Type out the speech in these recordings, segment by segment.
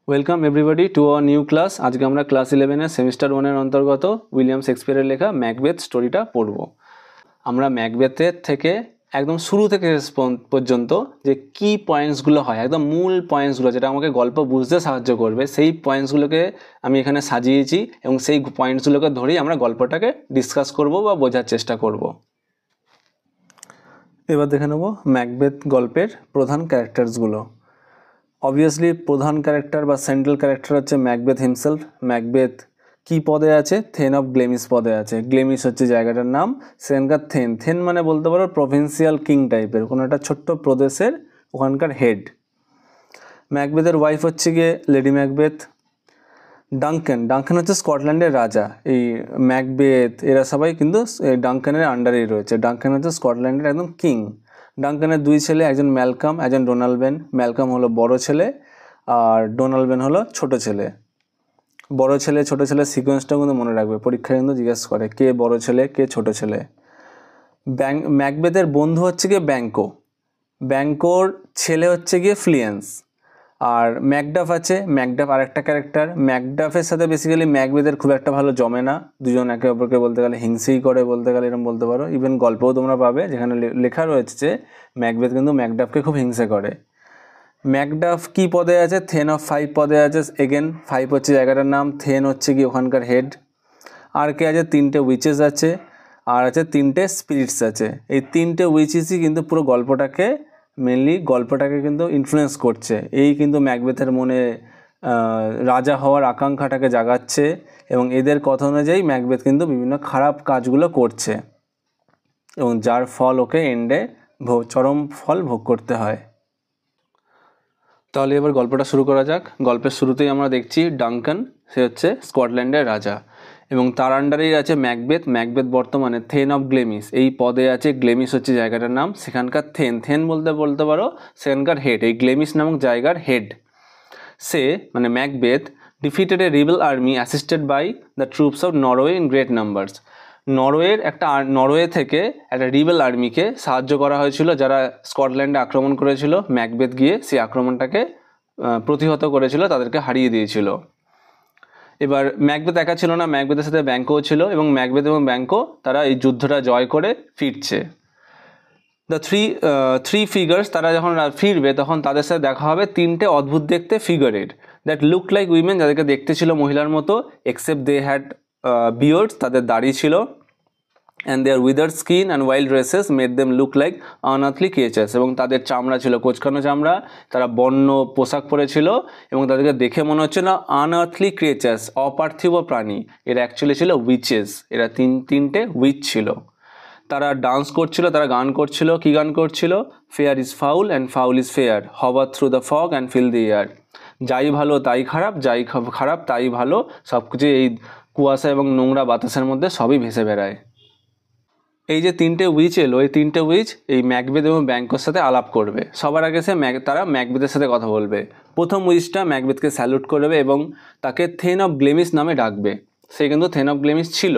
Welcome everybody to our new class. আজকে আমরা class 11 semester 1 অন্তর্গত উইলিয়াম শেক্সপিয়ারের লেখা ম্যাকবেথ স্টোরিটা পড়ব। আমরা ম্যাকবেথের থেকে একদম শুরু থেকে শেষ পর্যন্ত যে কি পয়েন্টসগুলো হয়, একদম মূল পয়েন্টসগুলো যেটা আমাকে গল্প বুঝতে সাহায্য করবে, সেই পয়েন্টসগুলোকে আমি এখানে সাজিয়েছি এবং সেই পয়েন্টসগুলোকে ধরেই আমরা গল্পটাকে ডিসকাস করব বা বোঝার চেষ্টা করব। এবার দেখে নেব ম্যাকবেথ গল্পের প্রধান ক্যারেক্টার্সগুলো। অবভিয়াসলি প্রধান ক্যারেক্টার বা সেন্ট্রাল ক্যারেক্টার হচ্ছে ম্যাকবেথ হিমসেলফ। ম্যাকবেথ কি পদে আছে? থেন অফ গ্লেমিস পদে আছে। গ্লেমিস হচ্ছে জায়গাটার নাম, সেখানকার থেন। থেন মানে বলতে পারো প্রভিন্সিয়াল কিং টাইপের কোনো একটা ছোট্ট প্রদেশের ওখানকার হেড। ম্যাকবেথের ওয়াইফ হচ্ছে গিয়ে লেডি ম্যাকবেথ। ডাঙ্কেন, ডাঙ্কেন হচ্ছে স্কটল্যান্ডের রাজা। এই ম্যাকবেথ এরা সবাই কিন্তু ডাঙ্কেনের আন্ডারেই রয়েছে। ডাঙ্কেন হচ্ছে স্কটল্যান্ডের একদম কিং। ডাঙ্কেনের দুই ছেলে, একজন ম্যালকাম, একজন ডোনাল্ডবেন। ম্যালকাম হলো বড় ছেলে আর ডোনাল্ডবেন হলো ছোট ছেলে। বড় ছেলে ছোট ছেলের সিকোয়েন্সটা কিন্তু মনে রাখবে, পরীক্ষায় কিন্তু জিজ্ঞেস করে কে বড় ছেলে কে ছোট ছেলে। ম্যাকবেথের বন্ধু হচ্ছে গিয়ে ব্যাঙ্কো। ব্যাঙ্কোর ছেলে হচ্ছে গিয়ে ফ্লিয়েন্স। আর ম্যাকডাফ আছে, ম্যাকডাফ আর একটা ক্যারেক্টার। ম্যাকডাফের সাথে বেসিক্যালি ম্যাকবেথের খুব একটা ভালো জমে না, দুজন একে অপরকে বলতে গেলে হিংসেই করে, বলতে গেলে এরকম বলতে পারো। ইভেন গল্পও তোমরা পাবে যেখানে লেখা রয়েছে যে ম্যাকবেথ কিন্তু ম্যাকডাফকে খুব হিংসে করে। ম্যাকডাফ কি পদে আছে? থেন অফ 5 পদে আছে। এগেন 5 হচ্ছে জায়গাটার নাম, থেন হচ্ছে কি ওখানকার হেড। আর কে আছে? 3টে উইচেস আছে আর আছে 3টে স্পিরিটস আছে। এই 3টে উইচেসই কিন্তু পুরো গল্পটাকে কিন্তু ইনফ্লুয়েন্স করছে। এই কিন্তু ম্যাকবেথের মনে রাজা হওয়ার আকাঙ্ক্ষাটাকে জাগাচ্ছে এবং এদের কথা অনুযায়ী ম্যাকবেথ কিন্তু বিভিন্ন খারাপ কাজগুলো করছে এবং যার ফল ওকে এন্ডে চরম ফল ভোগ করতে হয়। তাহলে এবার গল্পটা শুরু করা যাক। গল্পের শুরুতেই আমরা দেখছি ডাঙ্কান, সে হচ্ছে স্কটল্যান্ডের রাজা এবং তার আন্ডারেই আছে ম্যাকবেথ। ম্যাকবেথ বর্তমানে থেন অফ গ্লেমিস এই পদে আছে। গ্লেমিস হচ্ছে জায়গাটার নাম, সেখানকার থেন। থেন বলতে পারো সেখানকার হেড, এই গ্লেমিস নামক জায়গার হেড। সে মানে Macbeth defeated a rebel army assisted by the troops of Norway in great numbers. Norway থেকে একটা রিবেল আর্মিকে সাহায্য করা হয়েছিল যারা স্কটল্যান্ডে আক্রমণ করেছিল। ম্যাকবেথ গিয়ে সেই আক্রমণটাকে প্রতিহত করেছিল, তাদেরকে হারিয়ে দিয়েছিল। এবার ম্যাকবেথ একা ছিল না, ম্যাকবেথের সাথে ব্যাঙ্কও ছিল এবং ম্যাকবেথ এবং ব্যাঙ্কো তারা এই যুদ্ধটা জয় করে ফিরছে। দ্য থ্রি ফিগার্স, তারা যখন ফিরবে তখন তাদের সাথে দেখা হবে 3টে অদ্ভুত দেখতে ফিগারের, দ্যাট লুক লাইক উইমেন, যাদেরকে দেখতে ছিল মহিলার মতো, এক্সেপ্ট দে হ্যাড বিয়ার্ডস, তাদের দাড়ি ছিল, and their withered skin and wild dresses made them look like unearthly creatures, এবং তাদের চামড়া ছিল কোঁচকানো চামড়া, তারা বন্য পোশাক পরেছিল এবং তাদেরকে দেখে মনে হচ্ছে না unearthly creatures, অপার্থিব প্রাণী। এরা অ্যাকচুয়ালি ছিল উইচেস। এরা তিনটে উইচ ছিল। তারা ডান্স করছিল, তারা গান করছিল। কি গান করছিল? Fair is foul and foul is fair, hover through the fog and fill the air. যাই ভালো তাই খারাপ, যাই খারাপ তাই ভালো, সব কিছু এই কুয়াশা এবং নোংরা বাতাসের মধ্যে সবই ভেসে বেড়ায়। এই যে 3টে উইচ এলো, এই 3টে উইচ এই ম্যাকবেথ এবং ব্যাঙ্কোর সাথে আলাপ করবে। সবার আগে তারা ম্যাকবেথের সাথে কথা বলবে। প্রথম উইচটা ম্যাকবেথকে স্যালুট করবে এবং তাকে থেন অফ গ্লেমিস নামে ডাকবে। সে কিন্তু থেন অফ গ্লেমিস ছিল।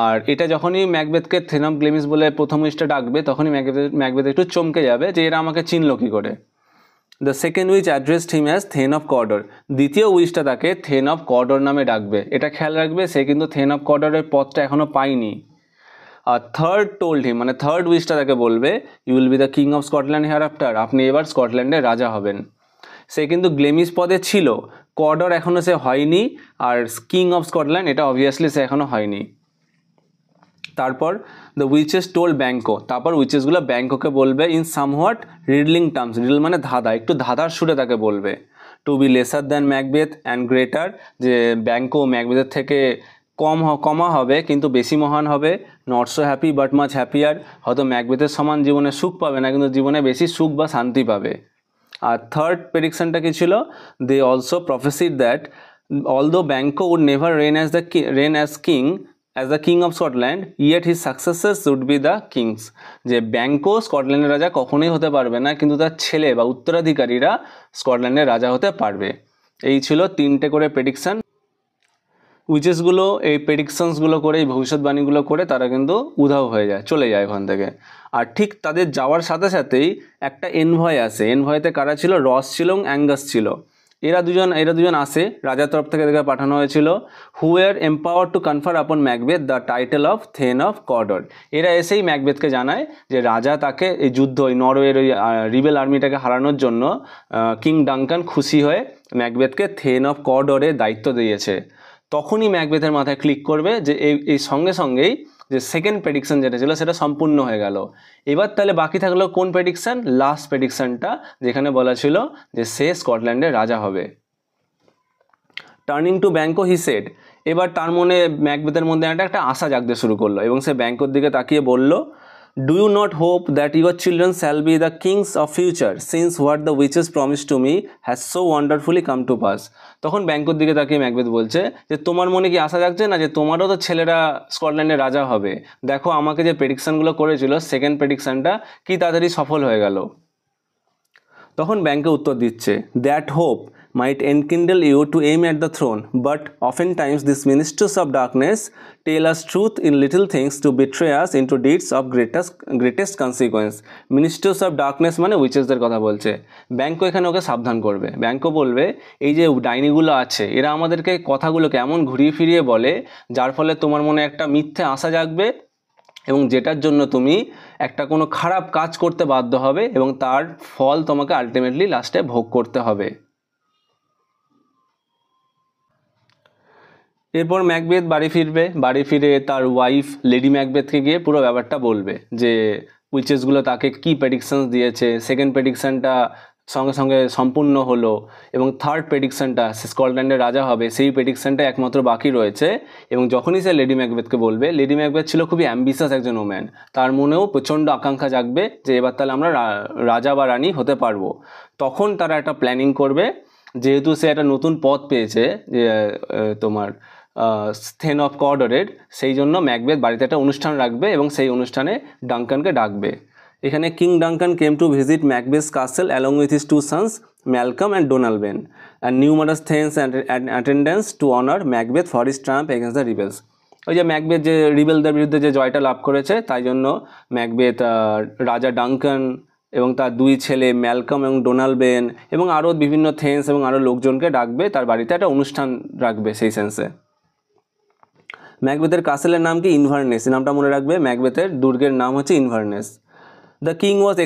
আর এটা যখনই ম্যাকবেথকে থেন অফ গ্লেমিস বলে প্রথম উইচটা ডাকবে তখনই ম্যাকবেথ একটু চমকে যাবে যে এরা আমাকে চিনল কী করে। The second witch addressed him as thane of Cawdor. দ্বিতীয় উইচটা তাকে থেন অফ কর্ডর নামে ডাকবে। এটা খেয়াল রাখবে, সে কিন্তু থেন অফ কর্ডরের পদটা এখনও পায়নি। আর থার্ড টোল্ড হিম, মানে থার্ড উইচটা তাকে বলবে, you will be the king of Scotland হেয়ার আফটার, আপনি এবার স্কটল্যান্ডের রাজা হবেন। সে কিন্তু গ্লেমিস পদে ছিল, কর্ডর এখনও সে হয়নি, আর কিং অফ স্কটল্যান্ড এটা অবভিয়াসলি সে এখনও হয়নি। তারপর দ্য উইচেস টোল্ড ব্যাঙ্কো, তারপর উইচেসগুলো ব্যাঙ্কোকে বলবে in somewhat riddling terms, riddle মানে ধাঁধা, একটু ধাঁধার সুরে তাকে বলবে, to be lesser than Macbeth and greater, যে ব্যাঙ্কো ম্যাকবেথের থেকে কমা হবে কিন্তু বেশি মহান হবে। Not so happy but much happier, হয়তো ম্যাকবেথের সমান জীবনে সুখ পাবে না কিন্তু জীবনে বেশি সুখ বা শান্তি পাবে। আর থার্ড প্রেডিকশনটা কি ছিল? They also prophesied that although Banquo would never reign as the king of Scotland, yet his successors would be the kings, যে ব্যাঙ্কো স্কটল্যান্ডের রাজা কখনোই হতে পারবে না কিন্তু তার ছেলে বা উত্তরাধিকারীরা স্কটল্যান্ডের রাজা হতে পারবে। এই ছিল 3টে করে প্রেডিকশন। উইচেসগুলো এই প্রেডিকশনসগুলো করে, এই ভবিষ্যৎবাণীগুলো করে তারা কিন্তু উধাও হয়ে যায়, চলে যায় ওখান থেকে। আর ঠিক তাদের যাওয়ার সাথে সাথেই একটা এনভয় আসে। এনভয়তে কারা ছিল? রস ছিল এবং অ্যাঙ্গাস ছিল। এরা দুজন আসে, রাজার তরফ থেকে এদেরকে পাঠানো হয়েছিল। Who were empower to confer upon Macbeth the title of thane of Cawdor. এরা এসেই ম্যাকবেথকে জানায় যে রাজা তাকে এই যুদ্ধ, ওই নরওয়ের ওই রিবেল আর্মিটাকে হারানোর জন্য কিং ডাঙ্কান খুশি হয়ে ম্যাকবেথকে থেন অফ কর্ডরের দায়িত্ব দিয়েছে। তখনই ম্যাকবেথের মাথায় ক্লিক করবে যে এই সঙ্গে সঙ্গেই যে সেকেন্ড প্রেডিকশন যেটা ছিল সেটা সম্পূর্ণ হয়ে গেল। এবার তাহলে বাকি থাকলো কোন প্রেডিকশন? লাস্ট প্রেডিকশনটা, যেখানে বলা ছিল যে সে স্কটল্যান্ডের রাজা হবে। Turning to Banquo he said, এবার তার মনে ম্যাকবেথের মধ্যে একটা আশা জাগতে শুরু করলো এবং সে ব্যাঙ্কোর দিকে তাকিয়ে বলল, do you not hope that your children shall be the kings of future since what the witches promise to me has so wonderfully come to pass. তখন ব্যাঙ্কোর দিকে তাকিয়ে ম্যাকবেথ বলছে যে তোমার মনে কি আশা জাগছে না যে তোমারও তো ছেলেরা স্কটল্যান্ডের রাজা হবে? দেখো আমাকে যে প্রেডিকশনগুলো করেছিল সেকেন্ড প্রেডিকশনটা কি তাড়াতাড়ি সফল হয়ে গেল। তখন ব্যাঙ্কে উত্তর দিচ্ছে, that hope might enkindle you to aim at the throne, but oftentimes these ministers of darkness tell us truth in little things to betray us into deeds of greatest consequence. Ministers of darkness মানে উইচেসদের কথা বলছে। ব্যাঙ্কো এখানে ওকে সাবধান করবে। ব্যাঙ্কো বলবে এই যে ডাইনিগুলো আছে এরা আমাদেরকে কথাগুলোকে এমন ঘুরিয়ে ফিরিয়ে বলে যার ফলে তোমার মনে একটা মিথ্যে আশা জাগবে এবং যেটার জন্য তুমি একটা কোনো খারাপ কাজ করতে বাধ্য হবে এবং তার ফল তোমাকে আলটিমেটলি লাস্টে ভোগ করতে হবে। এরপর ম্যাকবেথ বাড়ি ফিরবে। বাড়ি ফিরে তার ওয়াইফ লেডি ম্যাকবেথকে গিয়ে পুরো ব্যাপারটা বলবে যে উইচেসগুলো তাকে কি প্রেডিকশনস দিয়েছে, সেকেন্ড প্রেডিকশনটা সঙ্গে সঙ্গে সম্পূর্ণ হলো এবং থার্ড প্রেডিকশনটা সে স্কটল্যান্ডের রাজা হবে সেই প্রেডিকশনটা একমাত্র বাকি রয়েছে। এবং যখনই সে লেডি ম্যাকবেথকে বলবে, লেডি ম্যাকবেথ ছিল খুবই অ্যাম্বিশাস একজন ওম্যান, তার মনেও প্রচণ্ড আকাঙ্ক্ষা জাগবে যে এবার তাহলে আমরা রাজা বা রানী হতে পারবো। তখন তারা একটা প্ল্যানিং করবে, যেহেতু সে একটা নতুন পদ পেয়েছে যে তোমার থেন অফ কর্ডরের, সেই জন্য ম্যাকবেথ বাড়িতে একটা অনুষ্ঠান রাখবে এবং সেই অনুষ্ঠানে ডাঙ্কানকে ডাকবে। এখানে King Duncan came to visit Macbeth's castle along with his two sons Malcolm and Donalbain and numerous thanes and attendants to honour Macbeth for his triumph against the rebels. ওই যে ম্যাকবেথ যে রিবেলদের বিরুদ্ধে যে জয়টা লাভ করেছে তাই জন্য ম্যাকবেথ রাজা ডাঙ্কান এবং তার দুই ছেলে ম্যালকম এবং ডোনালবেন এবং আরও বিভিন্ন থেন্স এবং আরও লোকজনকে ডাকবে, তার বাড়িতে একটা অনুষ্ঠান রাখবে সেই সেন্সে। ম্যাকবেথের কাসেলের নাম কি? ইনভারনেস। নামটা মনে রাখবে, ম্যাকবেথের দুর্গের নাম হচ্ছে ইনভারনেস। The king was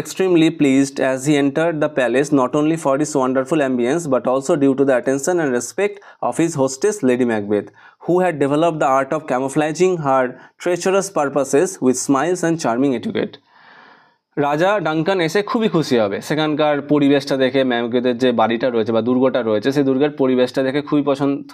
extremely pleased as he entered the palace, not only for its wonderful ambience but also due to the attention and respect of his hostess Lady Macbeth, who had developed the art of camouflaging her treacherous purposes with smiles and charming etiquette. রাজা Duncan এসে খুবই খুশি হবে, সেখানকার পরিবেশটা দেখে, ম্যাকবেথের যে বাড়িটা রয়েছে বা দুর্গটা রয়েছে সেই দুর্গের পরিবেশটা দেখে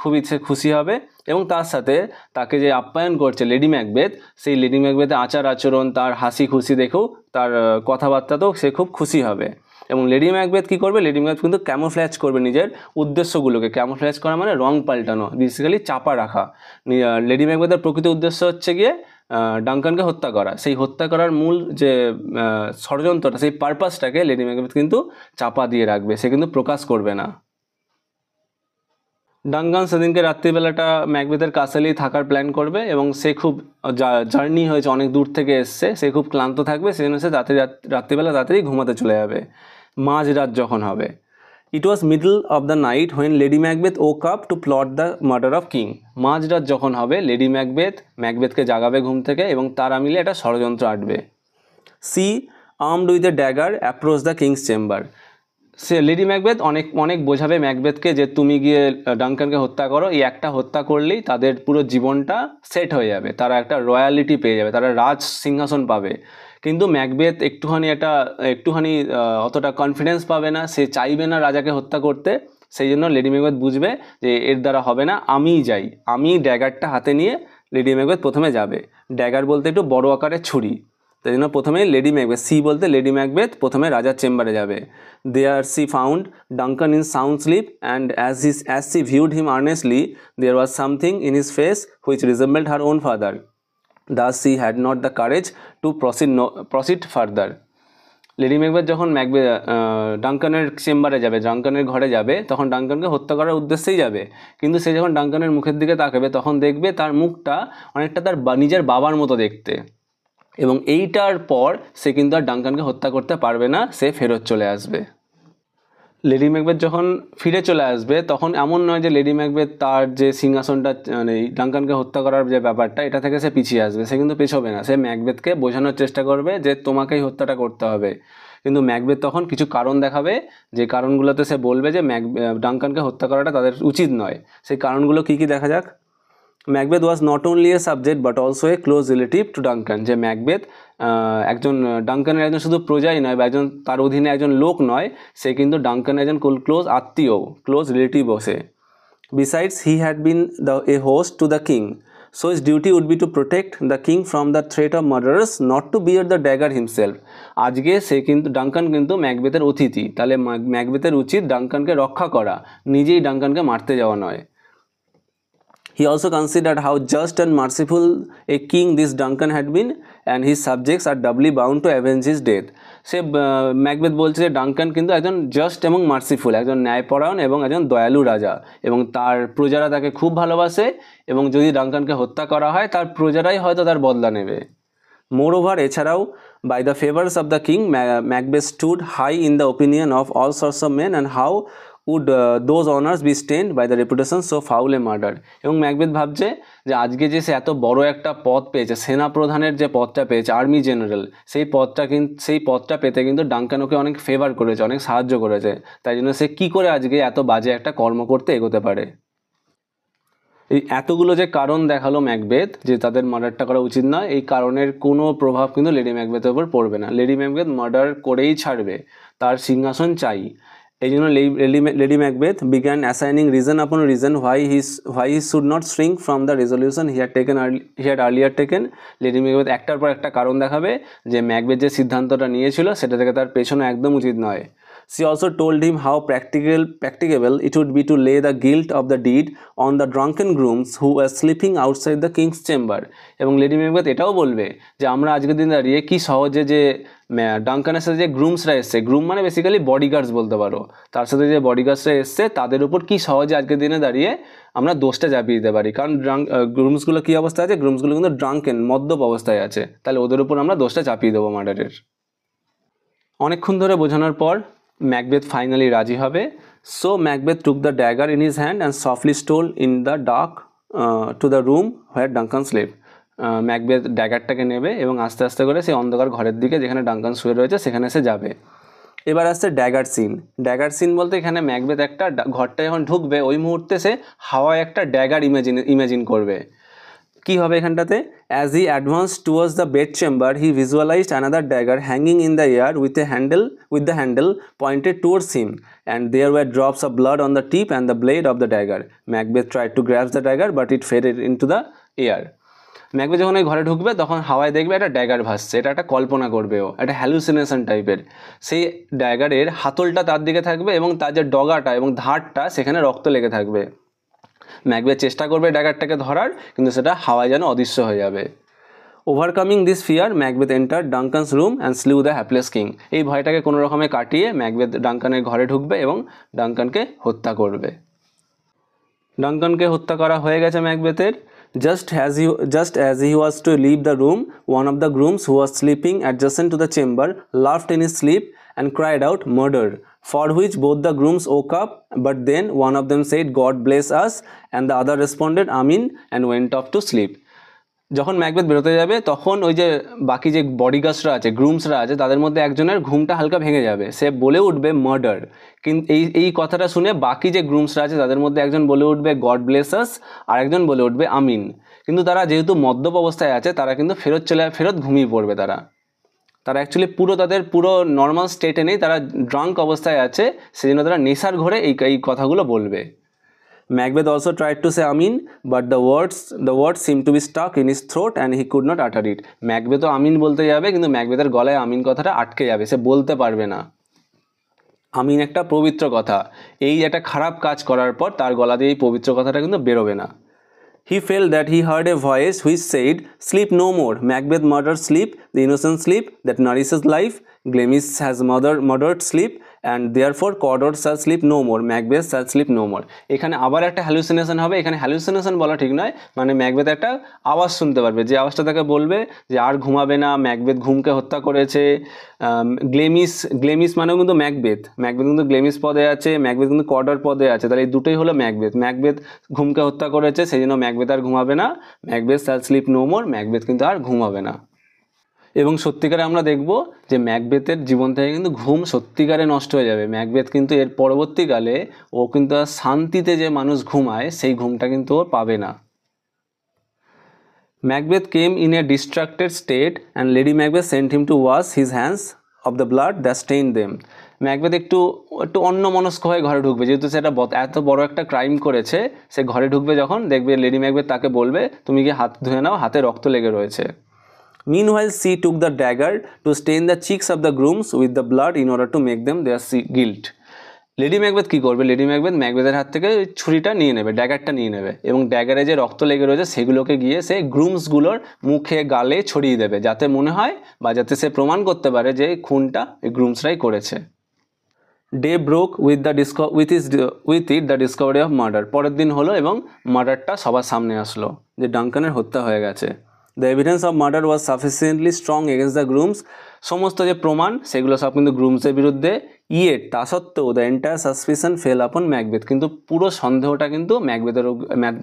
খুবই সে খুশি হবে এবং তার সাথে তাকে যে আপ্যায়ন করছে লেডি ম্যাকবেথ, সেই লেডি ম্যাকবেথের আচার আচরণ, তার হাসি খুশি দেখেও, তার কথাবার্তাতেও সে খুব খুশি হবে। এবং লেডি ম্যাকবেথ কী করবে? লেডি ম্যাকবেথ কিন্তু ক্যামোফ্ল্যাজ করবে নিজের উদ্দেশ্যগুলোকে। ক্যামোফ্ল্যাজ করা মানে রং পাল্টানো, বেসিক্যালি চাপা রাখা। লেডি ম্যাকবেথের প্রকৃত উদ্দেশ্য হচ্ছে গিয়ে ডাঙ্কানকে হত্যা করা। সেই হত্যা করার মূল যে ষড়যন্ত্রটা, সেই পারপাসটাকে লেডি ম্যাকবেথ কিন্তু চাপা দিয়ে রাখবে, সে কিন্তু প্রকাশ করবে না। ডাঙ্কান সেদিনকে রাত্রিবেলাটা ম্যাকবেথের কাসেলেই থাকার প্ল্যান করবে এবং সে খুব জার্নি হয়েছে, অনেক দূর থেকে এসছে, সে খুব ক্লান্ত থাকবে, সেজন্য সে রাত্রিবেলা তাড়াতাড়ি ঘুমাতে চলে যাবে। মাঝরাত যখন হবে, it was middle of the night when Lady Macbeth woke up to plot the murder of king. মাঝরাত যখন হবে লেডি ম্যাকবেথকে জাগাবে ঘুম থেকে এবং তারা মিলে একটা ষড়যন্ত্র আঁটবে। She armed with a dagger approach the king's chamber. সে লেডি ম্যাকবেথ অনেক বোঝাবে ম্যাকবেথকে যে তুমি গিয়ে ডাঙ্কানকে হত্যা করো, এই একটা হত্যা করলেই তাদের পুরো জীবনটা সেট হয়ে যাবে, তারা একটা রয়্যালিটি পেয়ে যাবে, তারা রাজ সিংহাসন পাবে। কিন্তু ম্যাকবেথ একটুখানি অতটা কনফিডেন্স পাবে না, সে চাইবে না রাজাকে হত্যা করতে। সেই জন্য লেডি ম্যাকবেথ বুঝবে যে এর দ্বারা হবে না, আমিই যাই, আমি ড্যাগারটা হাতে নিয়ে লেডি ম্যাকবেথ প্রথমে যাবে। ড্যাগার বলতে একটু বড় আকারের ছুরি, তাই জন্য প্রথমে লেডি ম্যাকবেথ, সি বলতে লেডি ম্যাকবেথ প্রথমে রাজার চেম্বারে যাবে। There she found Duncan in sound sleep and as she viewed him earnestly there was something in his face which resembled her own father. Thus she had not the courage to proceed further. Lady Macbeth যখন ডাঙ্কানের চেম্বারে যাবে, ডাঙ্কানের ঘরে যাবে, তখন ডাঙ্কানকে হত্যা করার উদ্দেশ্যেই যাবে। কিন্তু সে যখন ডাঙ্কানের মুখের দিকে তাকাবে তখন দেখবে তার মুখটা অনেকটা তার নিজের বাবার মতো দেখতে, এবং এইটার পর সে কিন্তু আর ডাঙ্কানকে হত্যা করতে পারবে না, সে ফেরত চলে আসবে। লেডি ম্যাকবেথ যখন ফিরে চলে আসবে তখন এমন নয় যে লেডি ম্যাকবেথ তার যে সিংহাসনটা মানে ডাঙ্কানকে হত্যা করার যে ব্যাপারটা এটা থেকে সে পিছিয়ে আসবে, সে কিন্তু পেছোবে না। সে ম্যাকবেথকে বোঝানোর চেষ্টা করবে যে তোমাকেই হত্যাটা করতে হবে, কিন্তু ম্যাকবেথ তখন কিছু কারণ দেখাবে, যে কারণগুলোতে সে বলবে যে ডাঙ্কানকে হত্যা করাটা তাদের উচিত নয়। সেই কারণগুলো কী কী দেখা যাক। Macbeth was not only a subject but also a close relative to Duncan, যে ম্যাকবেথ একজন ডাঙ্কানের একজন শুধু প্রজাই নয় বা একজন তার অধীনে একজন লোক নয়, সে কিন্তু ডাঙ্কানের একজন ক্লোজ আত্মীয়, ক্লোজ রিলেটিভও সে। Besides he had been a host to the king, so his duty would be to protect the king from the threat of murderers, not to bear the dagger himself. আজকে সে কিন্তু Duncan কিন্তু ম্যাকবেথের অতিথি, তাহলে ম্যাকবেথের উচিত ডাঙ্কানকে রক্ষা করা, নিজেই ডাঙ্কানকে মারতে যাওয়া নয়। He also considered how just and merciful a king this Duncan had been, and his subjects are doubly bound to avenge his death. Say Macbeth বলছে যে ডাঙ্কান কিন্তু একজন জাস্ট এবং মার্সিফুল, একজন ন্যায়পরায়ণ এবং একজন দয়ালু রাজা, এবং তার প্রজারা তাকে খুব ভালোবাসে, এবং যদি ডাঙ্কানকে হত্যা করা হয় তার প্রজারাই হয়তো তার বদলা নেবে। মোরওভার এছাড়াও by the favors of the king, Macbeth stood high in the opinion of all sorts of men, and how would those honors be stained by the reputation so foul a murder. এবং Macbeth ভাবছে যে আজকে যে সে এত বড় একটা পদ পেয়েছে, সেনা প্রধানের যে পদটা পেয়েছে, আর্মি জেনারেল, সেই পদটা পেতে কিন্তু ডাঙ্কান ওকে অনেক ফেভার করেছে, অনেক সাহায্য করেছে, তাই জন্য সে কী করে আজকে এত বাজে একটা কর্ম করতে এগোতে পারে। এই এতগুলো যে কারণ দেখালো ম্যাকবেথ যে তাদের মার্ডারটা করা উচিত নয়, এই কারণের কোনো প্রভাব কিন্তু লেডি ম্যাকবেথের উপর পড়বে না। লেডি ম্যাকবেথ মার্ডার করেই ছাড়বে, তার সিংহাসন চাই। এই জন্য lady Macbeth began assigning reason upon reason why he should not shrink from the resolution he had earlier taken. Lady Macbeth একটার পর একটা কারণ দেখাবে যে ম্যাকবেথ যে সিদ্ধান্তটা নিয়েছিল সেটা থেকে তার পেছনে একদম উচিত নয়। She also told him how practicable it would be to lay the guilt of the deed on the drunken grooms who were sleeping outside the king's chamber. এবং লেডি ম্যাকবেথ এটাও বলবে যে আমরা আজকের দিন দাঁড়িয়ে কি সহজে যে ডাঙ্কানের সাথে যে গ্রুমসরা এসছে, গ্রুম মানে বেসিক্যালি বডিগার্ডস বলতে পারো, তার সাথে যে বডিগার্ডসরা এসছে তাদের উপর কি সহজে আজকের দিনে দাঁড়িয়ে আমরা দোষটা চাপিয়ে দিতে পারি। কারণ গ্রুমসগুলো কী অবস্থায় আছে, গ্রুমসগুলো কিন্তু ড্রাঙ্কেন মদ্যপ অবস্থায় আছে, তাহলে ওদের উপর আমরা দোষটা চাপিয়ে দেবো মার্ডারের। অনেকক্ষণ ধরে বোঝানোর পর ম্যাকবেথ ফাইনালি রাজি হবে। So Macbeth took the dagger in his hand and softly stole in the dark to the room where Duncan slept. Macbeth ড্যাগারটাকে নেবে এবং আস্তে আস্তে করে সেই অন্ধকার ঘরের দিকে যেখানে ডাঙ্কান শুয়ে রয়েছে সেখানে সে যাবে। এবার আসছে ড্যাগার সিন। ড্যাগার সিন বলতে এখানে ম্যাকবেথ একটা ঘরটা যখন ঢুকবে ওই মুহূর্তে সে হাওয়ায় একটা ড্যাগার ইমেজিন করবে। কি হবে এখানটাতে, as he advanced towards the bed chamber he visualized another dagger hanging in the air with the handle pointed towards him, and there were drops of blood on the tip and the blade of the dagger. Macbeth tried to grasp the dagger but it faded into the air. Macbeth যখন ওই ঘরে ঢুকবে তখন হাওয়ায় দেখবে একটা dagger ভাসছে, এটা একটা কল্পনা করবে, ও একটা হ্যালুসিনেশন টাইপের। সেই ড্যাগারের হাতলটা তার দিকে থাকবে এবং তার যে ডগাটা এবং ধারটা সেখানে রক্ত লেগে থাকবে। ম্যাকবেথ চেষ্টা করবে ড্যাগারটাকে ধরার, কিন্তু সেটা হাওয়ায় যেন অদৃশ্য হয়ে যাবে। Overcoming this fear Macbeth enter Duncan's room and slew the hapless king. এই ভয়টাকে কোনো রকমে কাটিয়ে ম্যাকবেথ ডাঙ্কানের ঘরে ঢুকবে এবং ডাঙ্কানকে হত্যা করবে। ডাঙ্কানকে হত্যা করা হয়ে গেছে ম্যাকবেথের। Just as he was to leave the room, one of the grooms who was sleeping adjacent to the chamber laughed in his sleep and cried out murder, for which both the grooms woke up, but then one of them said God bless us and the other responded Amin and went off to sleep. যখন Macbeth বেরোতে যাবে তখন ওই যে বাকি যে বডিগার্ডসরা আছে, গ্রুমসরা আছে, তাদের মধ্যে একজনের ঘুমটা হালকা ভেঙে যাবে, সে বলে উঠবে মার্ডার। কিন্তু এই কথাটা শুনে বাকি যে গ্রুমসরা আছে তাদের মধ্যে একজন বলে উঠবে গড ব্লেস আস, আর একজন বলে উঠবে আমিন। কিন্তু তারা যেহেতু মদ্যপ অবস্থায় আছে তারা কিন্তু ফেরত ঘুমিয়ে পড়বে। তারা অ্যাকচুয়ালি তাদের পুরো নর্মাল স্টেটে নেই, তারা ড্রাঙ্ক অবস্থায় আছে, সেজন্য তারা নেশার ঘরে এই কথাগুলো বলবে। Macbeth also tried to say Amin, but the words seemed to be stuck in his throat and he could not utter it. Macbeth আমিন বলতে যাবে কিন্তু ম্যাকবেথের গলায় আমিন কথাটা আটকে যাবে, সে বলতে পারবে না। আমিন একটা পবিত্র কথা, এই একটা খারাপ কাজ করার পর তার গলা দিয়ে এই পবিত্র কথাটা কিন্তু বেরোবে না। He felt that he heard a voice which said, "Sleep no more. Macbeth murdered sleep, the innocent sleep that nourishes life. Glamis has murdered sleep, and therefore Cawdor shall sleep no more, Macbeth shall sleep no more. এখানে আবার একটা hallucination হবে, এখানে hallucination বলা ঠিক নয়, মানে Macbeth একটা আওয়াজ শুনতে পারবে, যে আওয়াজটা তাকে বলবে যে আর ঘুমাবে না, ম্যাকবেথ ঘুমকে হত্যা করেছে। গ্লেমিস, গ্লেমিস মানেও কিন্তু ম্যাকবেথ, ম্যাকবেথ কিন্তু গ্লেমিস পদে আছে, ম্যাকবেথ কিন্তু কর্ডর পদে আছে, তাহলে এই দুটোই হলো ম্যাকবেথ। ম্যাকবেথ ঘুমকে হত্যা করেছে, সেই জন্য ম্যাকবেথ আর ঘুমাবে না, Macbeth shall sleep no more, Macbeth কিন্তু আর ঘুমাবে না। এবং সত্যিকারে আমরা দেখব যে ম্যাকবেথের জীবন থেকে কিন্তু ঘুম সত্যিকারে নষ্ট হয়ে যাবে। ম্যাকবেথ কিন্তু এর পরবর্তীকালে ও কিন্তু আর শান্তিতে যে মানুষ ঘুমায় সেই ঘুমটা কিন্তু ও পাবে না। Macbeth came in a distracted state and lady Macbeth sent him to wash his hands of the blood that stain them. Macbeth একটু অন্যমনস্ক হয়ে ঘরে ঢুকবে, যেহেতু সেটা এত বড় একটা ক্রাইম করেছে, সে ঘরে ঢুকবে যখন দেখবে লেডি ম্যাকবেথ তাকে বলবে তুমি কি হাত ধুয়ে নাও, হাতে রক্ত লেগে রয়েছে। Meanwhile, she took the dagger to stain the cheeks of the grooms with the blood in order to make them their guilt. Lady Macbeth কী করবে, লেডি ম্যাকবেথ ম্যাকবেথের হাত থেকে ছুরিটা নিয়ে নেবে, ড্যাগারটা নিয়ে নেবে, এবং ড্যাগারে যে রক্ত লেগে রয়েছে সেগুলোকে গিয়ে সে গ্রুমসগুলোর মুখে গালে ছড়িয়ে দেবে, যাতে মনে হয় বা যাতে সে প্রমাণ করতে পারে যে খুনটা এই গ্রুমসরাই করেছে। Day broke with it the Discovery of murder. পরের দিন হলো এবং মার্ডারটা সবার সামনে আসলো, যে ডাঙ্কানের হত্যা হয়ে গেছে। The evidence of murder was sufficiently strong against the grooms. সমস্ত যে প্রমাণ সেগুলো সব কিন্তু গ্রুমসের বিরুদ্ধে। ইয়েট তা সত্ত্বেও দ্য এন্টায়ার সাসপিশন ফেল আপন ম্যাকবেথ, কিন্তু পুরো সন্দেহটা কিন্তু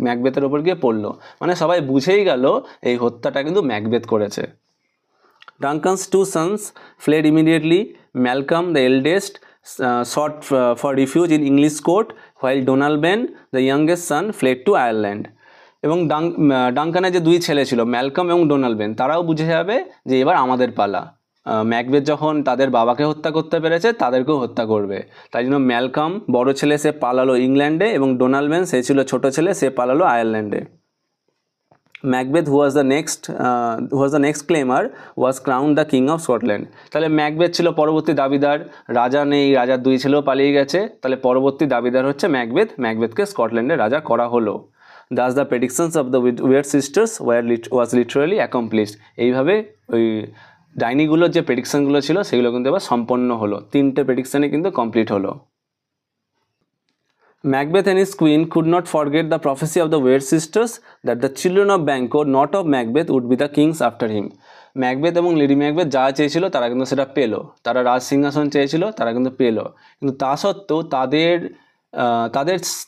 ম্যাকবেথের ওপর গিয়ে পড়লো, মানে সবাই বুঝেই গেল এই হত্যাটা কিন্তু ম্যাকবেথ করেছে। Duncan's two sons fled immediately. Malcolm, the eldest, sought for refuge in English court, while Donalbain, the youngest son, fled to Ireland. এবং ডাঙ্কানের যে দুই ছেলে ছিল, ম্যালকম এবং ডোনাল্ডবেন, তারাও বুঝে যাবে যে এবার আমাদের পালা। ম্যাকবেথ যখন তাদের বাবাকে হত্যা করতে পেরেছে, তাদেরকেও হত্যা করবে। তাই জন্য ম্যালকম বড় ছেলে, সে পালালো ইংল্যান্ডে, এবং ডোনাল্ডবেন সে ছিল ছোট ছেলে, সে পালালো আয়ারল্যান্ডে। Macbeth who was the next claimer was crowned the king of Scotland. তাহলে ম্যাকবেথ ছিল পরবর্তী দাবিদার, রাজা নেই, রাজার দুই ছেলেও পালিয়ে গেছে, তাহলে পরবর্তী দাবিদার হচ্ছে ম্যাকবেথ, ম্যাকবেথকে স্কটল্যান্ডের রাজা করা হলো। Thus the predictions of the Weird sisters was literally accomplished. এইভাবে ওই ডাইনিগুলোর যে প্রেডিকশনগুলো ছিল সেগুলো কিন্তু এবার সম্পন্ন হলো, তিনটে প্রেডিকশনই কিন্তু কমপ্লিট হলো। Macbeth and his queen could not forget the prophecy of the Weird sisters that the children of Banquo, not of Macbeth, would be the kings after him. Macbeth এবং লেডি ম্যাকবেথ যা চেয়েছিল তারা কিন্তু সেটা পেলো, তারা রাজ সিংহাসন চেয়েছিল তারা কিন্তু পেলো, কিন্তু তা সত্ত্বেও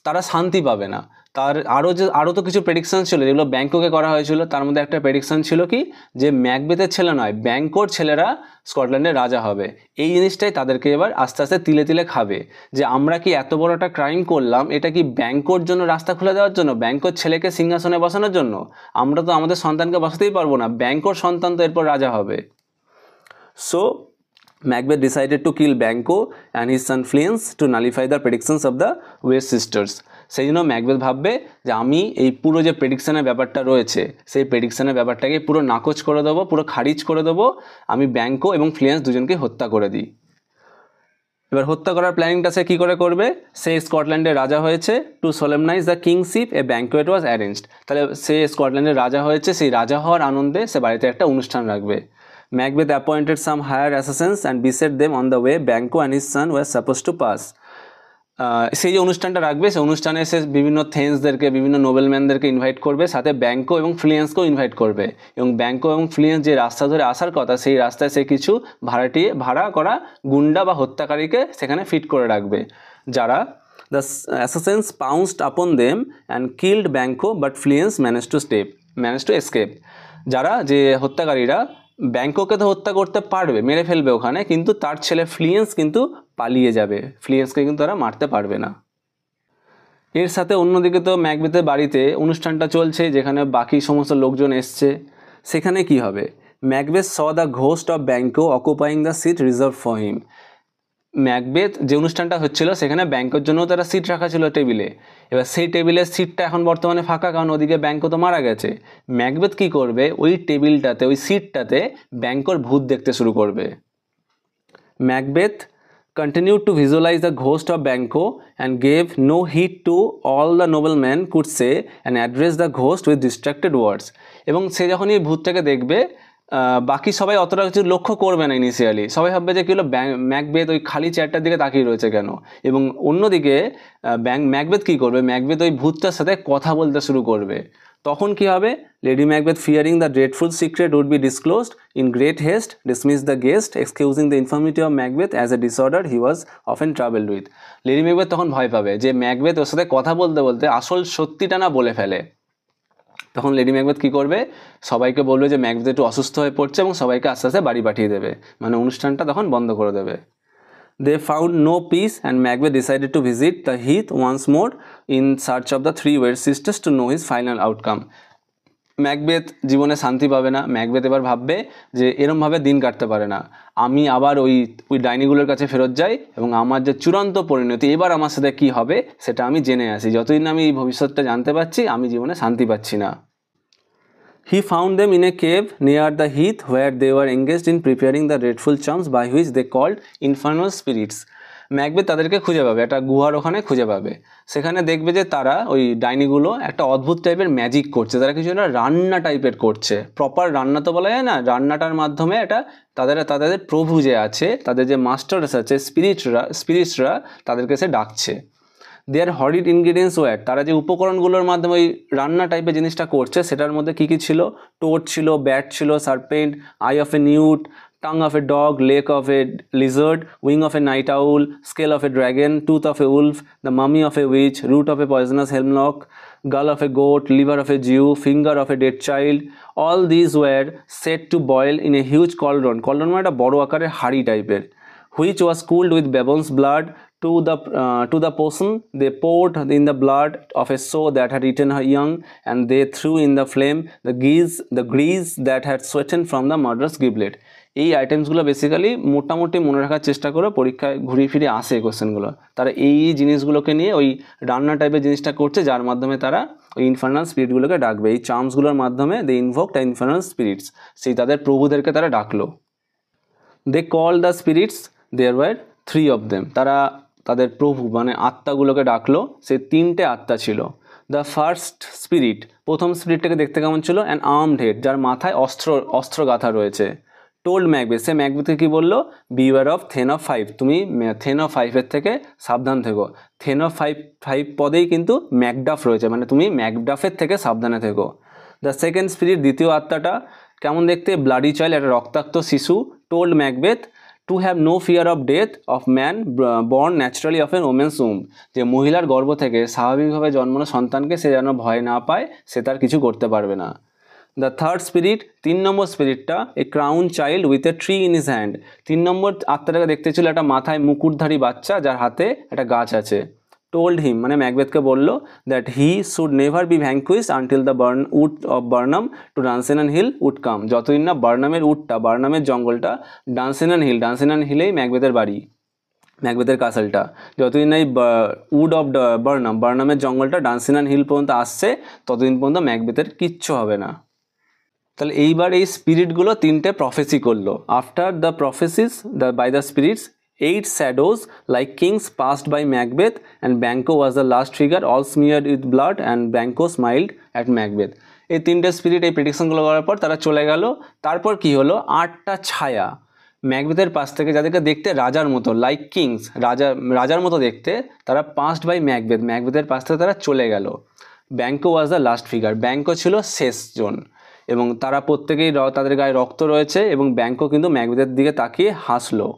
তারা শান্তি পাবে না। আরও তো কিছু প্রেডিকশন ছিল যেগুলো ব্যাংককে করা হয়েছিল, তার মধ্যে একটা প্রেডিকশন ছিল কি, যে ম্যাকবেথের ছেলে নয়, ব্যাংকোর ছেলেরা স্কটল্যান্ডের রাজা হবে। এই জিনিসটাই তাদেরকে এবার আস্তে আস্তে তিলে তিলে খাবে, যে আমরা কি এত বড় একটা ক্রাইম করলাম, এটা কি ব্যাংকোর জন্য রাস্তা খুলে দেওয়ার জন্য, ব্যাংকোর ছেলেকে সিংহাসনে বসানোর জন্য? আমরা তো আমাদের সন্তানকে বসাতেই পারবো না, ব্যাংকোর সন্তান তো এরপর রাজা হবে। So Macbeth decided to kill Banquo and his son Fleance to nullify the predictions of the Weird sisters. সেই জন্য ম্যাকবেথ ভাববে যে আমি এই পুরো যে প্রেডিকশনের ব্যাপারটা রয়েছে সেই প্রেডিকশনের ব্যাপারটাকে পুরো নাকচ করে দেবো, পুরো খারিজ করে দেবো, আমি ব্যাংকো এবং ফ্লিয়েন্স দুজনকে হত্যা করে দিই। এবার হত্যা করার প্ল্যানিংটা সে কী করে করবে, সে স্কটল্যান্ডের রাজা হয়েছে। To solemnise the kingship a banquet was arranged. তাহলে সে স্কটল্যান্ডের রাজা হয়েছে, সেই রাজা হওয়ার আনন্দে সে বাড়িতে একটা অনুষ্ঠান রাখবে। Macbeth appointed some hired assassins and beset them on the way Banquo and his son were supposed to pass. সেই যে অনুষ্ঠানটা রাখবে, সেই অনুষ্ঠানে সে বিভিন্ন থেন্সদেরকে, বিভিন্ন নোবেলম্যানদেরকে ইনভাইট করবে, সাথে ব্যাংকো এবং ফ্লিয়েন্সকেও ইনভাইট করবে। এবং ব্যাংকো এবং ফ্লিয়েন্স যে রাস্তা ধরে আসার কথা, সেই রাস্তায় সে কিছু ভাড়া করা গুন্ডা বা হত্যাকারীকে সেখানে ফিট করে রাখবে, যারা the assassins pounced upon them and killed Banquo, but Fleance managed to escape. যারা যে হত্যাকারীরা ব্যাংকোকে তো হত্যা করতে পারবে, মেরে ফেলবে ওখানে, কিন্তু তার ছেলে ফ্লিয়েন্স কিন্তু পালিয়ে যাবে, ফ্লিয়েন্সকে কিন্তু তারা মারতে পারবে না। এর সাথে অন্যদিকে তো ম্যাকবেথের বাড়িতে অনুষ্ঠানটা চলছে, যেখানে বাকি সমস্ত লোকজন এসছে। সেখানে কি হবে, Macbeth saw the ghost of Banquo occupying the seat reserve for him. Macbeth যে অনুষ্ঠানটা হচ্ছিল সেখানে ব্যাংকোর জন্য তারা সিট রাখা ছিল টেবিলে, এবার সেই টেবিলের সিটটা এখন বর্তমানে ফাঁকা, কারণ ওদিকে ব্যাংকো তো মারা গেছে। ম্যাকবেথ কী করবে, ওই টেবিলটাতে, ওই সিটটাতে ব্যাংকোর ভূত দেখতে শুরু করবে। Macbeth continued to visualize the ghost of Banquo and gave no heed to all the noblemen could say and address the ghost with distracted words. এবং সে যখন এই ভূতটাকে দেখবে, বাকি সবাই অতটা কিছু লক্ষ্য করবে না ইনিশিয়ালি, সবাই ভাববে যে কি হলো ম্যাকবেথ ওই খালি চেয়ারটার দিকে তাকিয়ে রয়েছে কেন। এবং অন্যদিকে ম্যাকবেথ কী করবে, ম্যাকবেথ ওই ভূতটার সাথে কথা বলতে শুরু করবে। তখন কি হবে, Lady Macbeth fearing the dreadful secret would be disclosed in great haste dismiss the guest excusing the infirmity of Macbeth as a disorder he was often troubled with. Lady Macbeth তখন ভয় পাবে যে ম্যাকবেথ ওর সাথে কথা বলতে বলতে আসল সত্যিটা না বলে ফেলে। তখন লেডি ম্যাকবেথ কী করবে, সবাইকে বলবে যে ম্যাকবেথ একটু অসুস্থ হয়ে পড়ছে এবং সবাইকে আস্তে আস্তে বাড়ি পাঠিয়ে দেবে, মানে অনুষ্ঠানটা তখন বন্ধ করে দেবে। They found no peace and Macbeth decided to visit the heath once more in search of the three weird sisters to know his final outcome. Macbeth জীবনে শান্তি পাবে না। ম্যাকবেথ এবার ভাববে যে এরমভাবে দিন কাটতে পারে না, আমি আবার ওই ডাইনিগুলোর কাছে ফেরত যাই এবং আমার যে চূড়ান্ত পরিণতি এবার আমার সাথে কী হবে সেটা আমি জেনে আসি। যতদিন আমি এই ভবিষ্যৎটা জানতে পারছি আমি জীবনে শান্তি পাচ্ছি না। He found them in a cave near the heath where they were engaged in preparing the dreadful charms by which they called infernal spirits. Macbeth তাদেরকে খুঁজে পাবে, একটা গুহার ওখানে খুঁজে পাবে। সেখানে দেখবে যে তারা ওই ডাইনিগুলো একটা অদ্ভুত টাইপের ম্যাজিক করছে, তারা কিছু একটা রান্না টাইপের করছে। প্রপার রান্না তো বলা যায় না, রান্নাটার মাধ্যমে এটা তাদের প্রভু যে আছে, তাদের যে মাস্টার্স আছে স্পিরিটসরা তাদেরকে সে ডাকছে। দেয়ার হরিড ইনগ্রিডিয়েন্টস ওয়ার, তারা যে উপকরণগুলোর মাধ্যমে ওই রান্না টাইপের জিনিসটা করছে সেটার মধ্যে কী কী ছিল, টোড ছিল, ব্যাট ছিল, serpent, eye of a newt, tongue of a dog, leg of a lizard, wing of a night owl, scale of a dragon, tooth of a wolf, the mummy of a witch, root of a poisonous hemlock, gall of a goat, liver of a Jew, finger of a dead child. All these were set to boil in a huge cauldron, cauldron মানে একটা বড় আকারের হাঁড়ি টাইপের, which was cooled with baboon's blood. To the potion they poured in the blood of a sow that had eaten her young, and they threw in the flame the grease that had sweaten from the murderous giblet. এই আইটেমসগুলো basically মোটামুটি মনে রাখার চেষ্টা করে, পরীক্ষায় ঘুরিয়ে ফিরে আসে কোশ্চেনগুলো। তারা এই জিনিসগুলোকে নিয়ে ওই রান্না টাইপের জিনিসটা করছে, যার মাধ্যমে তারা ওই ইনফার্নাল স্পিরিটগুলোকে ডাকবে। এই চার্মসগুলোর মাধ্যমে they invoked the infernal spirits, সেই তাদের প্রভুদেরকে তারা ডাকলো। They call the spirits, there were three of them, তারা তাদের প্রভু মানে আত্মাগুলোকে ডাকলো। সে তিনটে আত্মা ছিল। দ্য ফার্স্ট স্পিরিট, প্রথম স্পিরিটটাকে দেখতে কেমন ছিল, অ্যান আর্মড হেড, যার মাথায় অস্ত্র গাঁথা রয়েছে। টোল্ড ম্যাকবেথ, সে ম্যাকবেথকে কী বললো, beware of thane of five, তুমি থেন অফ ফাইভের থেকে সাবধান থেকো। থেন অফ ফাইভ পদেই কিন্তু ম্যাকডাফ রয়েছে, মানে তুমি ম্যাকডাফের থেকে সাবধানে থেকো। দ্য সেকেন্ড স্পিরিট, দ্বিতীয় আত্মাটা কেমন দেখতে, ব্লাডি চাইল্ড, একটা রক্তাক্ত শিশু। Told Macbeth to have no fear of death of man born naturally of an woman's womb, যে মহিলার গর্ভ থেকে স্বাভাবিকভাবে জন্মানো সন্তানকে সে যেন ভয় না পায়, সে তার কিছু করতে পারবে না। দ্য থার্ড স্পিরিট, তিন নম্বর স্পিরিটটা, a crown child with a tree in his hand, তিন নম্বর আত্মাটাকে দেখতে ছিল একটা মাথায় মুকুটধারী বাচ্চা যার হাতে একটা গাছ আছে। টোল্ড হিম মানে ম্যাকবেথকে বললো that he should never be vanquished until the wood of Birnam to Dunsinane hill would come, যতদিন না বার্নামের উডটা, বার্নামের জঙ্গলটা, ডান্সেনান হিলেই ম্যাকবেথের বাড়ি, ম্যাকবেথের কাসেলটা, যতদিন এই উড অফ বার্নামের জঙ্গলটা ডান্সেনান হিল পর্যন্ত আসছে ততদিন পর্যন্ত ম্যাকবেথের কিচ্ছু হবে না। তাহলে এইবার এই স্পিরিটগুলো তিনটে প্রফেসি করলো। After the prophecies by the spirits, 8 shadows like kings passed by Macbeth, and Banquo was the last figure, all smeared with blood, and Banquo smiled at Macbeth. এই তিনটে স্পিরিট এই প্রেডিকশনগুলো করার পর তারা চলে গেল। তারপর কি হলো, 8টা ছায়া ম্যাকবেথের পাশ থেকে, যাদেরকে দেখতে রাজার মতো, লাইক কিংস, রাজার মতো দেখতে, তারা পাস্ট বাই ম্যাকবেথের পাশ থেকে তারা চলে গেল। ব্যাঙ্কো ওয়াজ দ্য লাস্ট ফিগার, ব্যাঙ্কো ছিল শেষজন, এবং তারা প্রত্যেকেই তাদের গায়ে রক্ত রয়েছে, এবং ব্যাঙ্কো কিন্তু ম্যাকবেথের দিকে তাকিয়ে হাসলো।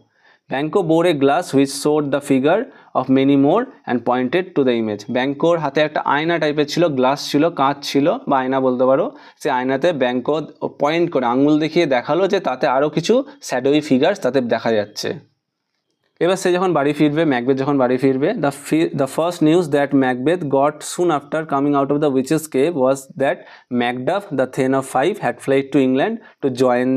Banquo bore a glass which showed the figure of many more and pointed to the image. ব্যাঙ্কোর হাতে একটা আয়না টাইপের ছিল, গ্লাস ছিল, কাঁচ ছিল বা আয়না বলতে পারো। সে আয়নাতে ব্যাঙ্কো পয়েন্ট করে আঙুল দেখিয়ে দেখালো যে তাতে আরও কিছু শ্যাডোই ফিগার্স তাতে দেখা যাচ্ছে। এবার সে যখন বাড়ি ফিরবে, ম্যাকবেথ যখন বাড়ি ফিরবে, the first news that Macbeth got soon after coming out of the witches cave was that Macduff, the thane of Fife, had fled to England to join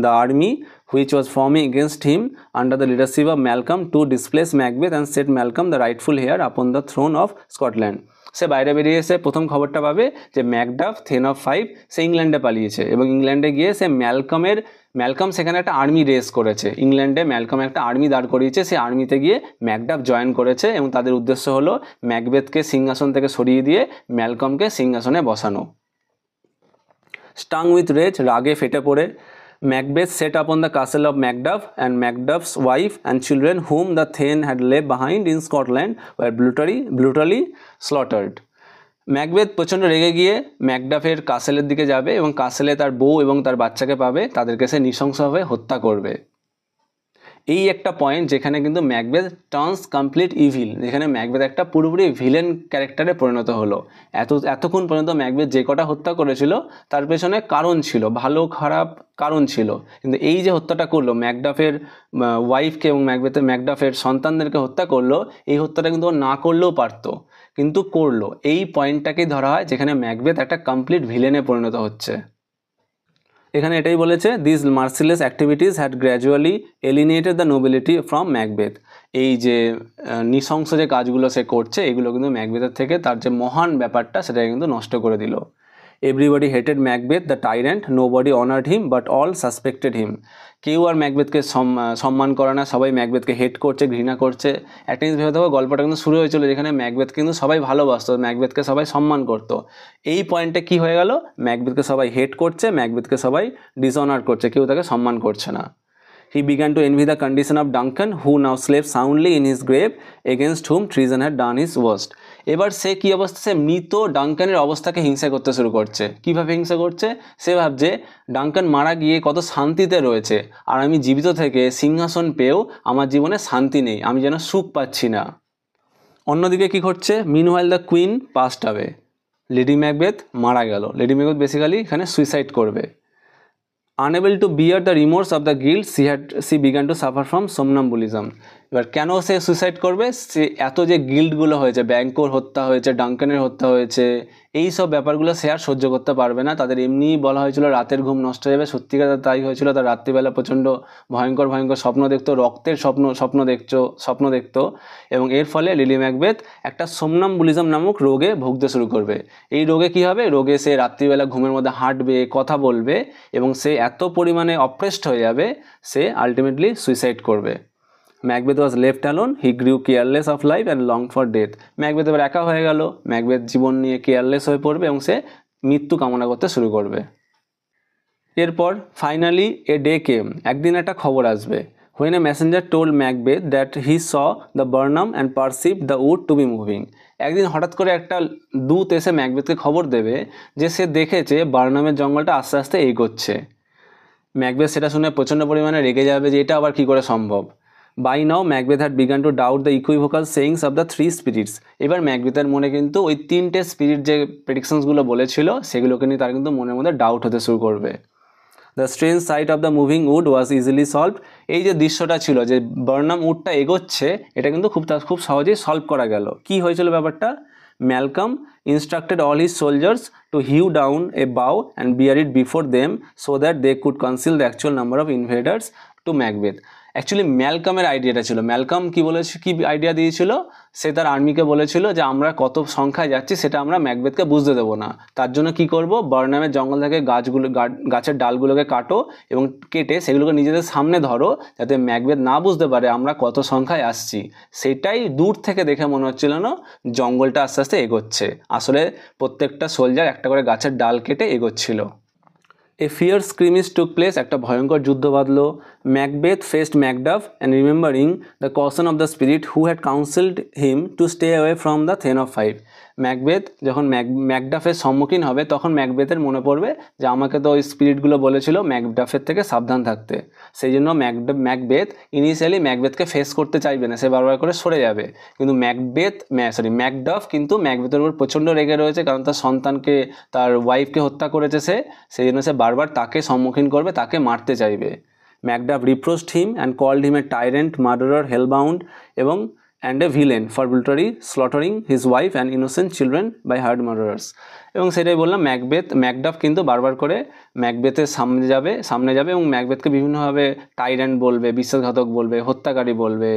the army which was forming against him under the leadership of Malcolm to displace Macbeth and set Malcolm the rightful heir upon the throne of Scotland. সে বাইরে বেরিয়ে এসে প্রথম খবরটা পাবে যে Macduff, then of five, সে ইংল্যান্ডে পালিয়েছে, এবং ইংল্যান্ডে গিয়ে সে ম্যালকম সেখানে একটা আর্মি রেস করেছে, ইংল্যান্ডে ম্যালকম একটা আর্মি দাঁড় করিয়েছে, সেই আর্মিতে গিয়ে ম্যাকডাফ জয়েন করেছে, এবং তাদের উদ্দেশ্য হলো ম্যাকবেথকে সিংহাসন থেকে সরিয়ে দিয়ে ম্যালকমকে সিংহাসনে বসানো। স্টাং উইথ রেজ, রাগে ফেটে পড়ে, Macbeth set upon the castle of Macduff, and Macduff's wife and children, whom the Thane had left behind in Scotland, were brutally slaughtered. Macbeth প্রচণ্ড রেগে গিয়ে ম্যাকডাফের কাসেলের দিকে যাবে এবং কাসেলে তার বউ এবং তার বাচ্চাকে পাবে, তাদেরকে সে নৃশংসভাবে হত্যা করবে। এই একটা পয়েন্ট যেখানে কিন্তু ম্যাকবেথ টার্নস কমপ্লিট ইভিল, যেখানে ম্যাকবেথ একটা পুরোপুরি ভিলেন ক্যারেক্টারে পরিণত হলো। এতক্ষণ পর্যন্ত ম্যাকবেথ যে কটা হত্যা করেছিল তার পেছনে কারণ ছিল, ভালো খারাপ কারণ ছিল, কিন্তু এই যে হত্যাটা করলো ম্যাকডাফের ওয়াইফকে এবং ম্যাকডাফের সন্তানদেরকে হত্যা করলো, এই হত্যাটা কিন্তু ও না করলেও পারতো, কিন্তু করলো। এই পয়েন্টটাকেই ধরা হয় যেখানে ম্যাকবেথ একটা কমপ্লিট ভিলেনে পরিণত হচ্ছে। এখানে এটাই বলেছে, this merciless activities had gradually alienated the nobility from Macbeth. এই যে নৃশংস যে কাজগুলো সে করছে এগুলো কিন্তু ম্যাকবেথের থেকে তার যে মহান ব্যাপারটা সেটাকে কিন্তু নষ্ট করে দিল। Everybody hated Macbeth the tyrant, nobody honoured him but all suspected him. কেউ আর ম্যাকবেথকে সম্মান করে না, সবাই ম্যাকবেথকে হেট করছে, ঘৃণা করছে। একটা জিনিস ভেবে দেখো, গল্পটা কিন্তু শুরু হয়েছিল যেখানে ম্যাকবেথ কিন্তু সবাই ভালোবাসতো, ম্যাকবেথকে সবাই সম্মান করতো। এই পয়েন্টে কি হয়ে গেল, ম্যাকবেথকে সবাই হেট করছে, ম্যাকবেথকে সবাই ডিসঅনার করছে, কেউ তাকে সম্মান করছে না। He began to envy the condition of Duncan, who now slept soundly in his grave, against whom treason had done his worst. এবার সে কী অবস্থা, সে মৃত ডাঙ্কানের অবস্থাকে হিংসা করতে শুরু করছে। কীভাবে হিংসা করছে, সে ভাবছে ডাঙ্কান মারা গিয়ে কত শান্তিতে রয়েছে, আর আমি জীবিত থেকে সিংহাসন পেয়েও আমার জীবনে শান্তি নেই, আমি যেন সুখ পাচ্ছি না। অন্যদিকে কী ঘটছে, meanwhile the queen passed away, lady Macbeth মারা গেল। লেডি ম্যাকবেথ বেসিক্যালি এখানে সুইসাইড করবে। Unable to bear the remorse of the guilt, she began to suffer from somnambulism. এবার কেন সে সুইসাইড করবে, সে এত যে গিল্ডগুলো হয়েছে, ব্যাংকোর হত্যা হয়েছে, ডাঙ্কানের হত্যা হয়েছে, এই সব ব্যাপারগুলো সে আর সহ্য করতে পারবে না। তাদের এমনিই বলা হয়েছিল রাতের ঘুম নষ্ট হয়ে যাবে, সত্যিকার তাই হয়েছিল। তার রাত্রিবেলা প্রচণ্ড ভয়ঙ্কর স্বপ্ন দেখতো, রক্তের স্বপ্ন দেখতো, এবং এর ফলে লিলি ম্যাকবেথ একটা সোমনাম্বুলিজম নামক রোগে ভুগতে শুরু করবে। এই রোগে কী হবে, রোগে সে রাত্রিবেলা ঘুমের মধ্যে হাঁটবে, কথা বলবে, এবং সে এত পরিমাণে অপ্রেসড হয়ে যাবে, সে আলটিমেটলি সুইসাইড করবে। Macbeth was left alone, he গ্রিউ careless of life and long for death. Macbeth এবার একা হয়ে গেল, ম্যাকবেথ জীবন নিয়ে কেয়ারলেস হয়ে পড়বে এবং সে মৃত্যু কামনা করতে শুরু করবে। এরপর ফাইনালি এ ডে কেম, একদিন একটা খবর আসবে। when a messenger told Macbeth that he saw the Burnham and perceived the wood to be moving. একদিন হঠাৎ করে একটা দূত এসে ম্যাকবেথকে খবর দেবে যে সে দেখেছে বার্নামের জঙ্গলটা আস্তে আস্তে এগোচ্ছে। ম্যাকবেথ সেটা শুনে প্রচণ্ড পরিমাণে রেগে যাবে যে এটা আবার কী করে সম্ভব। By now Macbeth had begun to doubt the equivocal sayings of the three spirits. এবার ম্যাকবেথের মনে কিন্তু ওই তিনটে স্পিরিট যে প্রেডিকশনসগুলো বলেছিল সেগুলোকে নিয়ে তার কিন্তু মনের মধ্যে ডাউট হতে শুরু করবে। The strange sight of the moving wood was easily solved. এই যে দৃশ্যটা ছিল যে বার্নাম উডটা এগোচ্ছে, এটা কিন্তু খুব সহজেই সলভ করা গেল। কি হয়েছিল ব্যাপারটা, Malcolm instructed all his soldiers to hew down a bough and bear it before them so that they could conceal the actual number of invaders to Macbeth. Actually ম্যালকমের আইডিয়াটা ছিল, ম্যালকম কি আইডিয়া দিয়েছিল, সে তার আর্মিকে বলেছিল যে আমরা কত সংখ্যায় যাচ্ছি সেটা আমরা ম্যাকবেথকে বুঝতে দেবো না, তার জন্য কি করব, বার্নামের জঙ্গল থেকে গাছের ডালগুলোকে কাটো এবং কেটে সেগুলোকে নিজেদের সামনে ধরো যাতে ম্যাকবেথ না বুঝতে পারে আমরা কত সংখ্যায় আসছি। সেটাই দূর থেকে দেখে মনে হচ্ছিল না জঙ্গলটা আস্তে আস্তে এগোচ্ছে, আসলে প্রত্যেকটা সোলজার একটা করে গাছের ডাল কেটে এগোচ্ছিল। A fierce skirmish took place, একটা ভয়ঙ্কর যুদ্ধ বাঁধলো। Macbeth faced Macduff and remembering the caution of the spirit who had counseled him to stay away from the Thane of Five. Macbeth যখন ম্যাকডাফের সম্মুখীন হবে তখন ম্যাকবেথের মনে পড়বে যে আমাকে তো ওই স্পিরিটগুলো বলেছিল ম্যাকডাফের থেকে সাবধান থাকতে, সেই জন্য ম্যাকবেথ ইনিশিয়ালি ম্যাকবেথকে ফেস করতে চাইবে না, সে বারবার করে সরে যাবে। কিন্তু ম্যাকডাফ কিন্তু ম্যাকবেথের উপর প্রচণ্ড রেগে রয়েছে, কারণ তার সন্তানকে, তার ওয়াইফকে হত্যা করেছে সে, সেই জন্য সে বারবার তাকে সম্মুখীন করবে, তাকে মারতে চাইবে। Macduff reproached him and called him a tyrant, murderer, hellbound and a villain for brutally slaughtering his wife and innocent children by hired murderers. এবং সেটাই বললাম, ম্যাকডাফ কিন্তু বারবার করে ম্যাকবেথের সামনে যাবে এবং ম্যাকবেথকে বিভিন্নভাবে টাইরেন্ট বলবে, বিশ্বাসঘাতক বলবে, হত্যাকারী বলবে,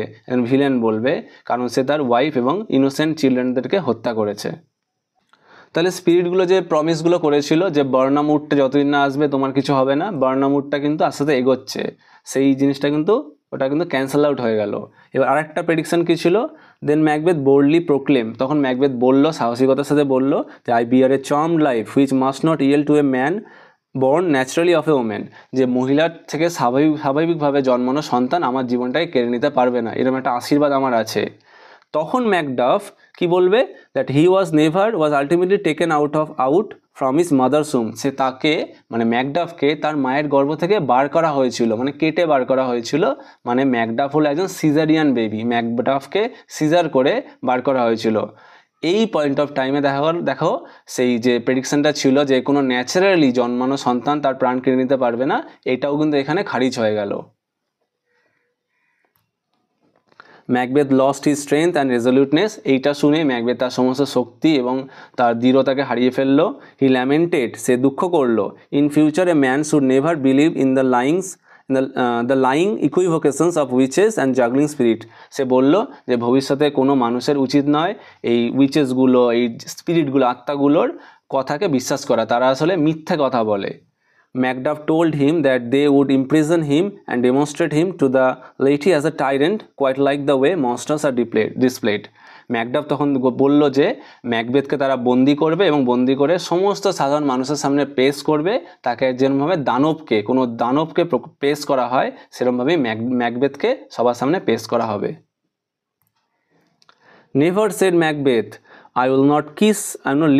ভিলেন বলবে, কারণ সে তার ওয়াইফ এবং ইনোসেন্ট চিলড্রেনদেরকে হত্যা করেছে। তাহলে স্পিরিটগুলো যে প্রমিসগুলো করেছিল যে বার্নাম উডটা যতদিন না আসবে তোমার কিছু হবে না, বার্নাম উডটা কিন্তু আস্তে আস্তে এগোচ্ছে, সেই জিনিসটা কিন্তু ওটা কিন্তু ক্যান্সেল আউট হয়ে গেল। এবার আরেকটা প্রেডিকশন কী ছিল, দেন ম্যাকবেথ বোল্ডলি প্রোক্লেম, তখন ম্যাকবেথ বলল, সাহসিকতার সাথে বলল যে I bear a charmed life which must not yield to a man born naturally of a woman, যে মহিলার থেকে স্বাভাবিকভাবে জন্মানো সন্তান আমার জীবনটাকে কেড়ে নিতে পারবে না, এরকম একটা আশীর্বাদ আমার আছে। তখন ম্যাকডাফ কি বলবে, that he was ultimately taken out from his mother's um, সে তাকে মানে ম্যাকডাফকে তার মায়ের গর্ভ থেকে বার করা হয়েছিল, মানে কেটে বার করা হয়েছিল। মানে ম্যাকডাফ হলো একজন সিজারিয়ান বেবি, ম্যাকডাফকে সিজার করে বার করা হয়েছিল। এই পয়েন্ট অফ টাইমে দেখো সেই যে প্রেডিকশনটা ছিল যে কোনো ন্যাচারালি জন্মানো সন্তান তার প্রাণ কেড়ে নিতে পারবে না, এটাও কিন্তু এখানে খারিজ হয়ে গেল। Macbeth lost his strength and resoluteness, এইটা শুনে ম্যাকবেথ তার সমস্ত শক্তি এবং তার দৃঢ়তাকে হারিয়ে ফেললো। হি ল্যামেন্টেড, সে দুঃখ করলো। In future a man should never believe in the lying equivocations of witches and juggling spirit, সে বলল যে ভবিষ্যতে কোনো মানুষের উচিত নয় এই উইচেসগুলো, এই স্পিরিটগুলো, আত্মাগুলোর কথাকে বিশ্বাস করা, তারা আসলে মিথ্যে কথা বলে। Macduff told him that they would imprison him and demonstrate him to the laity as a tyrant, quite like the way monsters are displayed. Macduff তখন বলল যে ম্যাকবেথকে তারা বন্দি করবে এবং বন্দি করে সমস্ত সাধারণ মানুষের সামনে পেশ করবে, তাকে যেরকমভাবে কোনো দানবকে পেশ করা হয় সেরকমভাবেই ম্যাকবেথকে সবার সামনে পেশ করা হবে। Never, said Macbeth, I will not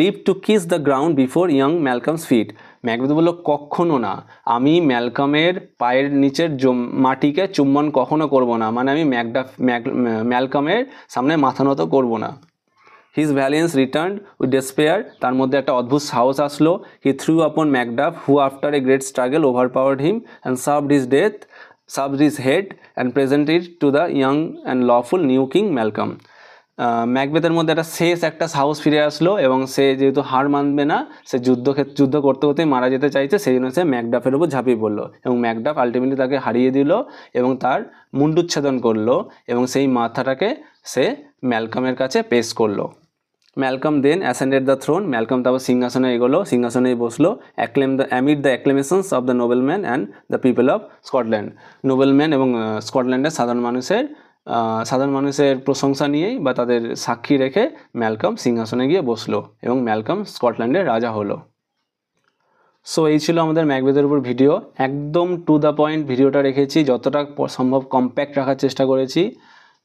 live to kiss the ground before young Malcolm's feet. Macbeth বলল কখনো না, আমি ম্যালকমের পায়ের নিচের মাটিকে চুম্বন কখনো করব না, মানে আমি ম্যালকমের সামনে মাথা নত করব না। His valiance returned with despair, তার মধ্যে একটা অদ্ভুত সাহস আসলো। He threw upon Macduff who after a great struggle overpowered him and served his head and presented to the young and lawful new king Malcolm. ম্যাকবেথের মধ্যে শেষ একটা সাহস ফিরে আসলো এবং সে যেহেতু হার মানবে না, সে যুদ্ধ করতে করতেই মারা যেতে চাইছে, সেই জন্য সে ম্যাকডাফের উপর ঝাঁপিয়ে পড়লো এবং ম্যাকডাফ আলটিমেটলি তাকে হারিয়ে দিল এবং তার মুণ্ডুচ্ছেদন করলো এবং সেই মাথাটাকে সে ম্যালকমের কাছে পেশ করলো। Malcolm then ascended the throne, Malcolm তারপর সিংহাসনে এগোলো, সিংহাসনেই বসলো। Amid the acclamations of the nobleman and the people of Scotland, nobleman এবং স্কটল্যান্ডের সাধারণ মানুষের প্রশংসা নিয়েই বা তাদের সাক্ষী রেখে ম্যালকম সিংহাসনে গিয়ে বসলো এবং ম্যালকম স্কটল্যান্ডের রাজা হলো। সো এই ছিল আমাদের ম্যাকবেথের উপর ভিডিও, একদম টু দ্য পয়েন্ট ভিডিওটা রেখেছি, যতটা সম্ভব কম্প্যাক্ট রাখার চেষ্টা করেছি।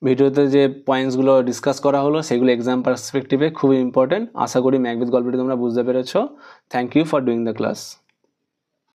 ভিডিওতে যে পয়েন্টসগুলো ডিসকাস করা হলো সেগুলো এক্সাম পার্সপেক্টিভে খুবই ইম্পর্টেন্ট। আশা করি ম্যাকবেথ গল্পটি তোমরা বুঝতে পেরেছো। Thank you for doing the class.